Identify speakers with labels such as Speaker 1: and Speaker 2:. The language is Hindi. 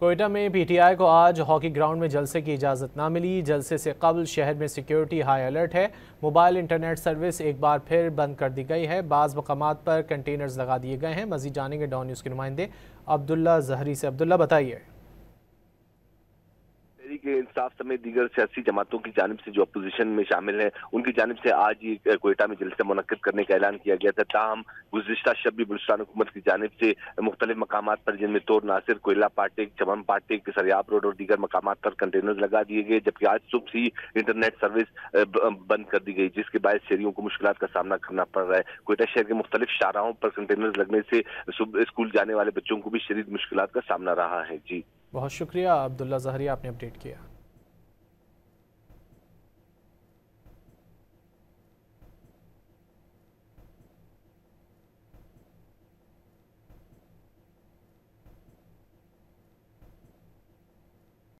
Speaker 1: कोयटा में पीटीआई को आज हॉकी ग्राउंड में जलसे की इजाज़त ना मिली। जलसे से कबल शहर में सिक्योरिटी हाई अलर्ट है। मोबाइल इंटरनेट सर्विस एक बार फिर बंद कर दी गई है। बाज़ मकामात पर कंटेनर्स लगा दिए गए हैं। मज़ीद जानेंगे डॉन न्यूज़ के नुमाइंदे अब्दुल्ला जहरी से। अब्दुल्ला, बताइए।
Speaker 2: तहरीक इंसाफ समेत दीगर सियासी जमातों की जानिब से जो अपोजिशन में शामिल है, उनकी जानिब से आज ही कोयटा में जलसा मुनक्किद करने का ऐलान किया गया था। ताहम गुज़िश्ता शब भी बलूचिस्तान हुकूमत की जानिब से मुख्तलिफ मकामात पर, जिनमें तोर नासिर, कोयला पाटिक, चमन पाटिक, सरियाब रोड और दीगर मकामात पर कंटेनर लगा दिए गए, जबकि आज सुबह से ही इंटरनेट सर्विस बंद कर दी गई, जिसके बाद शहरियों को मुश्किलात का सामना करना पड़ रहा है। कोयटा शहर के मुख्तलिफ शाहराहों पर कंटेनर लगने से सुबह स्कूल जाने वाले बच्चों को भी शदीद मुश्किलात का सामना रहा है। जी,
Speaker 1: बहुत शुक्रिया अब्दुल्ला जहरी, आपने अपडेट किया।